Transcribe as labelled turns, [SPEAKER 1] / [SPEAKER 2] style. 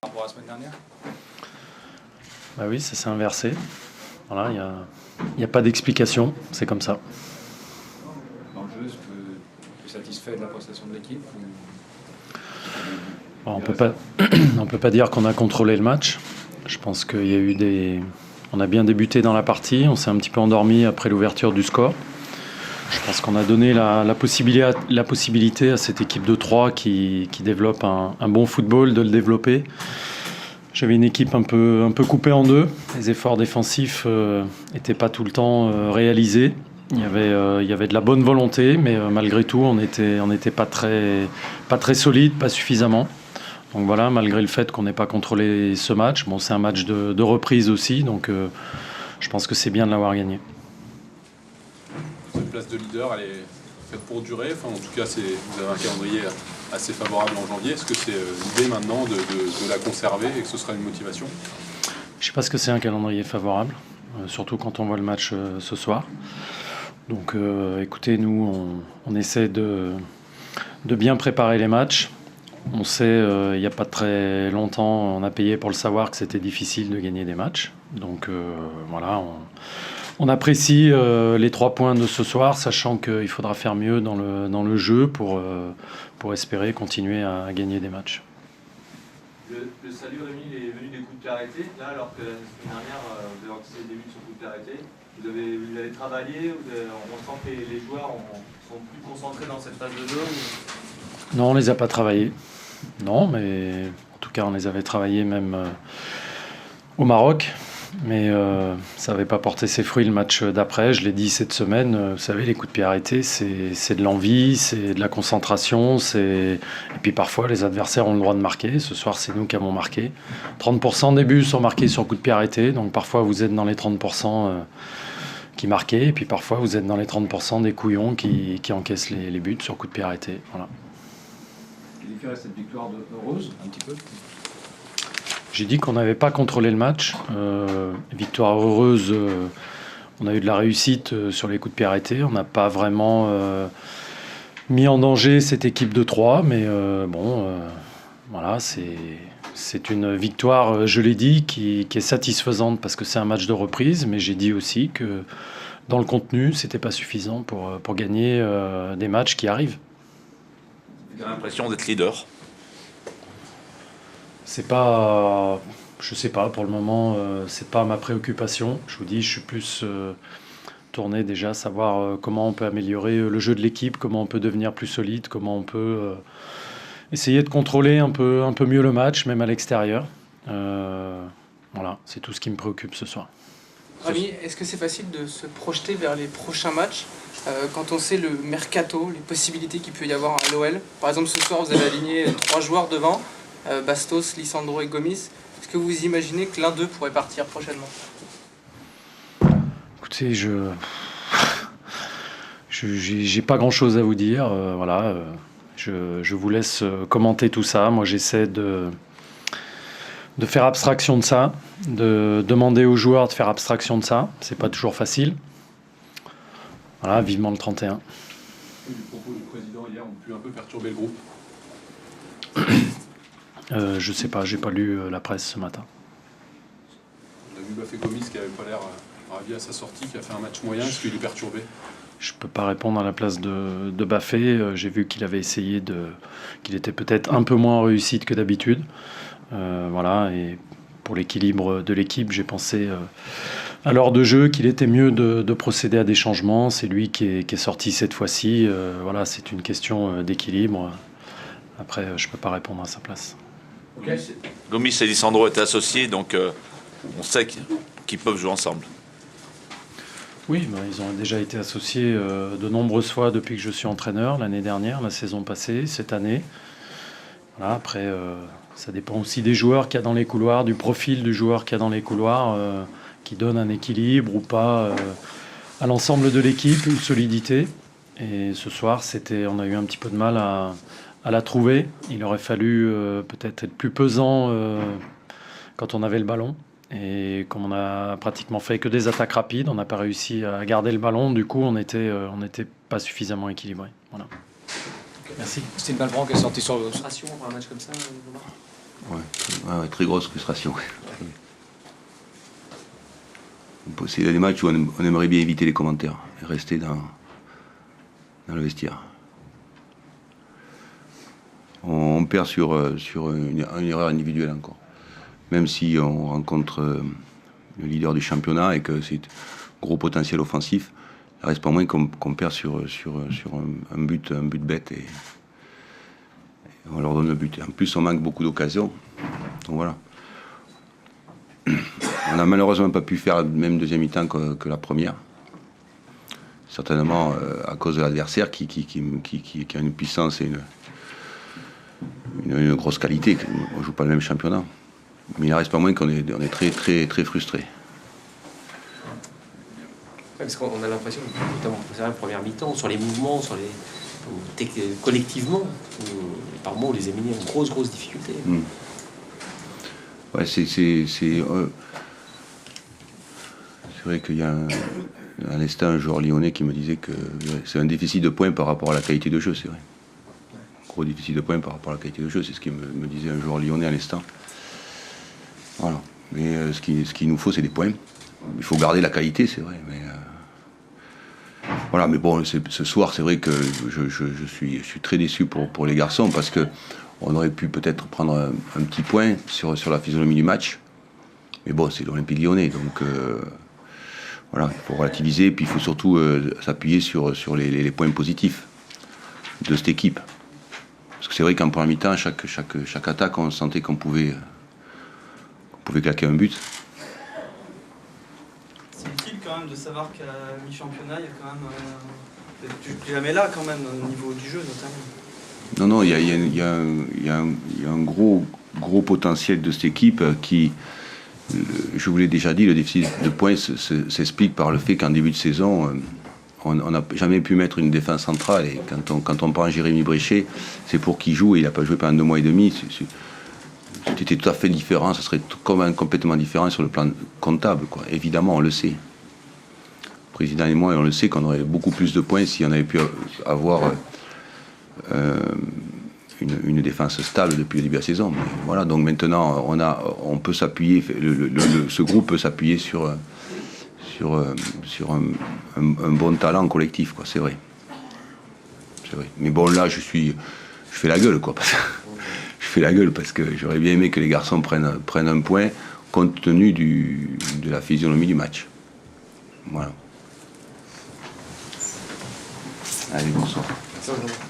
[SPEAKER 1] Par rapport à la semaine dernière?
[SPEAKER 2] Bah oui, ça s'est inversé. Voilà, il y a pas d'explication, c'est comme ça.
[SPEAKER 1] Dans le jeu, est-ce que tu es satisfait de la prestation de l'équipe
[SPEAKER 2] Bon, on peut pas dire qu'on a contrôlé le match. Je pense qu'il y a eu on a bien débuté dans la partie, on s'est un petit peu endormi après l'ouverture du score. Je pense qu'on a donné la possibilité à cette équipe de 3 qui développe un bon football de le développer. J'avais une équipe un peu coupée en deux. Les efforts défensifs n'étaient pas tout le temps réalisés. Il y avait de la bonne volonté, mais malgré tout, on n'était pas très solide, pas suffisamment. Donc voilà, malgré le fait qu'on n'ait pas contrôlé ce match, bon, c'est un match de reprise aussi, donc je pense que c'est bien de l'avoir gagné.
[SPEAKER 3] Cette place de leader, elle est faite pour durer. Enfin, en tout cas, vous avez un calendrier assez favorable en janvier. Est-ce que c'est l'idée maintenant de la conserver et que ce sera une motivation?
[SPEAKER 2] Je ne sais pas ce que c'est un calendrier favorable, surtout quand on voit le match ce soir. Donc écoutez, nous, on essaie de bien préparer les matchs. On sait, il n'y a pas très longtemps, on a payé pour le savoir que c'était difficile de gagner des matchs. Donc voilà, on apprécie les 3 points de ce soir, sachant qu'il faudra faire mieux dans le jeu pour espérer continuer à gagner des matchs.
[SPEAKER 4] Le salut, Rémi, il est venu des coups de pied arrêtés. Là, alors que la semaine dernière, vous avez anticipé des buts sur coups de pied arrêtés. Vous avez travaillé, on sent que les joueurs sont plus concentrés dans cette phase de jeu
[SPEAKER 2] Non, on ne les a pas travaillés. Non, mais en tout cas, on les avait travaillés même au Maroc. Mais ça n'avait pas porté ses fruits le match d'après. Je l'ai dit cette semaine, vous savez, les coups de pied arrêtés, c'est de l'envie, c'est de la concentration. Et puis parfois, les adversaires ont le droit de marquer. Ce soir, c'est nous qui avons marqué. 30% des buts sont marqués sur coup de pied arrêté. Donc parfois, vous êtes dans les 30% qui marquaient. Et puis parfois, vous êtes dans les 30% des couillons qui encaissent les buts sur coup de pied arrêté. Voilà.
[SPEAKER 1] Quelle est cette victoire heureuse, un petit peu?
[SPEAKER 2] J'ai dit qu'on n'avait pas contrôlé le match. Victoire heureuse, on a eu de la réussite sur les coups de pied arrêtés. On n'a pas vraiment mis en danger cette équipe de 3. Mais voilà, c'est une victoire, je l'ai dit, qui est satisfaisante parce que c'est un match de reprise. Mais j'ai dit aussi que dans le contenu, ce n'était pas suffisant pour gagner des matchs qui arrivent.
[SPEAKER 5] J'ai l'impression d'être leader.
[SPEAKER 2] C'est pas, je sais pas, pour le moment, c'est pas ma préoccupation. Je vous dis, je suis plus tourné déjà à savoir comment on peut améliorer le jeu de l'équipe, comment on peut devenir plus solide, comment on peut essayer de contrôler un peu mieux le match, même à l'extérieur. Voilà, c'est tout ce qui me préoccupe ce soir.
[SPEAKER 6] Rémi, est-ce que c'est facile de se projeter vers les prochains matchs quand on sait le mercato, les possibilités qu'il peut y avoir à l'OL? Par exemple, ce soir, vous avez aligné 3 joueurs devant. Bastos, Lisandro et Gomis. Est-ce que vous imaginez que l'un d'eux pourrait partir prochainement?
[SPEAKER 2] Écoutez, j'ai pas grand-chose à vous dire. Voilà, je vous laisse commenter tout ça. Moi, j'essaie de faire abstraction de ça, de demander aux joueurs de faire abstraction de ça. C'est pas toujours facile. Voilà, vivement le 31.
[SPEAKER 3] Du propos du président hier, on pu un peu perturber le groupe.
[SPEAKER 2] Je sais pas, j'ai pas lu la presse ce matin.
[SPEAKER 3] On a vu Bafé Gomis qui avait pas l'air ravi à sa sortie, qui a fait un match moyen. Est-ce qu'il est perturbé?
[SPEAKER 2] Je peux pas répondre à la place de Bafé. J'ai vu qu'il avait essayé qu'il était peut-être un peu moins en réussite que d'habitude. Voilà, et pour l'équilibre de l'équipe, j'ai pensé à l'heure de jeu qu'il était mieux de procéder à des changements. C'est lui qui est sorti cette fois-ci. Voilà, c'est une question d'équilibre. Après, je peux pas répondre à sa place.
[SPEAKER 5] Gomis et Lisandro étaient associés, donc on sait qu'ils peuvent jouer ensemble.
[SPEAKER 2] Oui, ils ont déjà été associés de nombreuses fois depuis que je suis entraîneur, l'année dernière, la saison passée, cette année. Voilà, après, ça dépend aussi des joueurs qu'il y a dans les couloirs, du profil du joueur qu'il y a dans les couloirs, qui donne un équilibre ou pas à l'ensemble de l'équipe, une solidité. Et ce soir, on a eu un petit peu de mal à la trouver. Il aurait fallu peut-être être plus pesant quand on avait le ballon. Et comme on a pratiquement fait que des attaques rapides, on n'a pas réussi à garder le ballon. Du coup, on n'était pas suffisamment équilibré. Voilà.
[SPEAKER 1] Merci. C'était une balle franc qui est sortie sur le...
[SPEAKER 7] Frustration pour un match comme ça, Omar ?
[SPEAKER 8] Ouais, très grosse frustration. Ouais. C'est des matchs où on aimerait bien éviter les commentaires et rester dans le vestiaire. On perd sur une erreur individuelle encore. Même si on rencontre le leader du championnat et que c'est gros potentiel offensif, il reste pas moins qu'on perd sur un but bête et on leur donne le but. En plus, on manque beaucoup d'occasions. Donc voilà. On n'a malheureusement pas pu faire le même deuxième mi-temps que la première. Certainement à cause de l'adversaire qui a une puissance et une grosse qualité. On ne joue pas le même championnat. Mais il ne reste pas moins qu'on est très, très, très frustrés.
[SPEAKER 7] Parce qu'on a l'impression, notamment c'est la première mi-temps, sur les mouvements, collectivement, par moments on les a mis en grosse difficulté.
[SPEAKER 8] Ouais, c'est vrai qu'il y a à l'instant un joueur lyonnais qui me disait que c'est un déficit de points par rapport à la qualité de jeu, c'est vrai. Gros déficit de points par rapport à la qualité de jeu, c'est ce qu'il me disait un joueur lyonnais à l'instant. Voilà. Mais ce qu'il nous faut, c'est des points. Il faut garder la qualité, c'est vrai. Mais voilà. Mais bon, ce soir, c'est vrai que je suis très déçu pour les garçons parce que on aurait pu peut-être prendre un petit point sur la physionomie du match. Mais bon, c'est l'Olympique Lyonnais, donc voilà, il faut relativiser. Puis il faut surtout s'appuyer sur les points positifs de cette équipe. Parce que c'est vrai qu'en première mi-temps, chaque attaque, on sentait qu'on pouvait claquer un but.
[SPEAKER 9] C'est utile quand même de savoir qu'à mi-championnat, il y a quand même... tu la mets là quand même, au niveau du jeu notamment.
[SPEAKER 8] Non, il y a un gros potentiel de cette équipe qui, je vous l'ai déjà dit, le déficit de points s'explique par le fait qu'en début de saison, on n'a jamais pu mettre une défense centrale. Et quand on prend Jérémy Bréchet, c'est pour qu'il joue et il n'a pas joué pendant 2 mois et demi. C'était tout à fait différent, ça serait complètement différent sur le plan comptable, quoi. Évidemment, on le sait. Le président et moi, on le sait qu'on aurait beaucoup plus de points si on avait pu avoir une défense stable depuis le début de la saison. Mais voilà, donc maintenant, on peut s'appuyer, ce groupe peut s'appuyer sur un bon talent collectif, quoi. C'est vrai. Mais bon, là, je fais la gueule, quoi. Je fais la gueule parce que j'aurais bien aimé que les garçons prennent un point compte tenu de la physionomie du match. Voilà. Allez, bonsoir.
[SPEAKER 7] Merci.